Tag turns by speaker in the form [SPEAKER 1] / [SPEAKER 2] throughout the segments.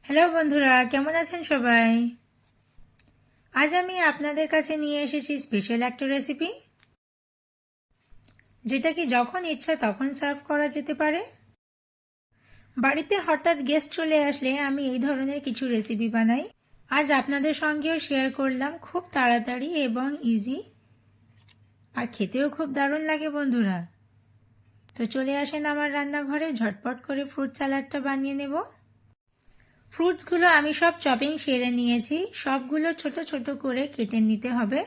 [SPEAKER 1] Hello বন্ধুরা, কেমন আছেন সবাই? আজ আমি আপনাদের কাছে নিয়ে এসেছি স্পেশাল একটা রেসিপি, যেটা কি যখন ইচ্ছা তখন সার্ভ করা যেতে পারে। বাড়িতে হঠাৎ গেস্ট চলে আসলে আমি এই ধরনের কিছু রেসিপি বানাই। আজ আপনাদের সঙ্গেও শেয়ার করলাম, খুব তাড়াতাড়ি এবং ইজি, আর খেতেও খুব দারুণ লাগে বন্ধুরা। তো চলে আসেন আমার রান্নাঘরে, ঝটপট করে ফ্রুট স্যালাডটা বানিয়ে নেব। ফ্রুটসগুলো আমি সব চপিং সেরে নিয়েছি, সবগুলো ছোট ছোট করে কেটে নিতে হবে।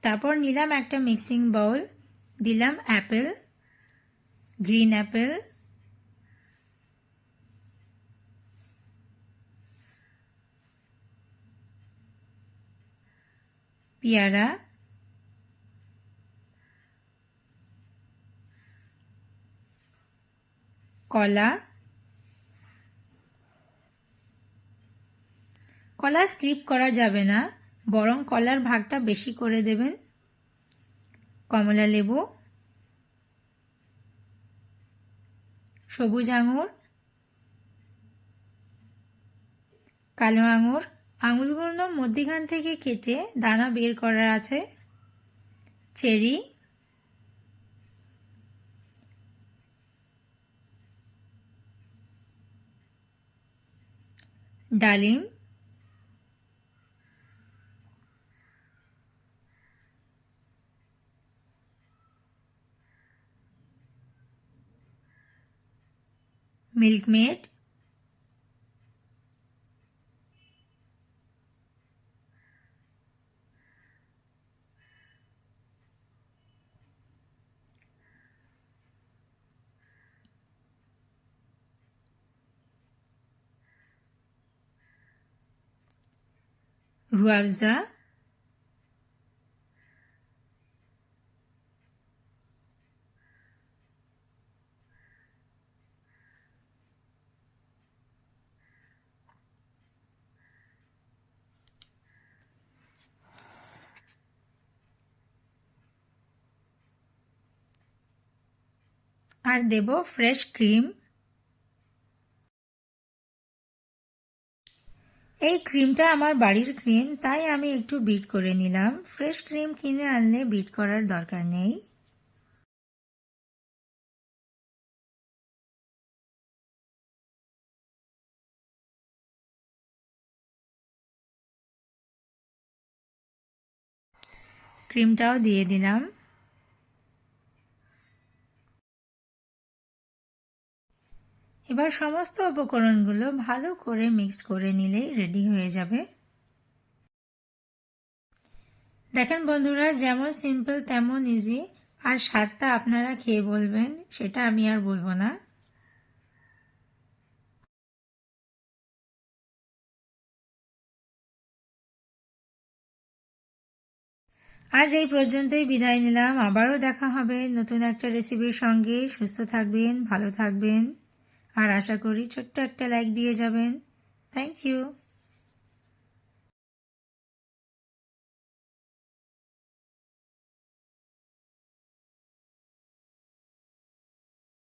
[SPEAKER 1] তারপর নিলাম একটা মিক্সিং বাউল, দিলাম অ্যাপেল, গ্রিন অ্যাপেল, পেয়ারা, কলা। কলা স্কিপ করা যাবে না, বরং কলার ভাগটা বেশি করে দেবেন। কমলা লেবু, সবুজ আঙুর, কালো আঙুর, আঙুরগুলো মধ্যিখান থেকে কেটে দানা বের করা আছে। চেরি, ডালিম, মিল্কমেড, রুয়াবজা, আর দেব ফ্রেশ ক্রিম। এই ক্রিমটা আমার বাড়ির ক্রিম, তাই আমি একটু বিট করে নিলাম। ফ্রেশ ক্রিম কিনে আনলে বিট করার দরকার নেই। ক্রিমটাও দিয়ে দিলাম। এবার সমস্ত উপকরণগুলো ভালো করে মিক্সড করে নিলেই রেডি হয়ে যাবে। দেখেন বন্ধুরা, যেমন সিম্পল তেমন ইজি, আর স্বাদটা আপনারা খেয়ে বলবেন, সেটা আমি আর বলবো না। আজ এই পর্যন্তই বিদায় নিলাম, আবারও দেখা হবে নতুন একটা রেসিপির সঙ্গে। সুস্থ থাকবেন, ভালো থাকবেন, আর আশা করি ছোট্ট একটা লাইক দিয়ে যাবেন। Thank you.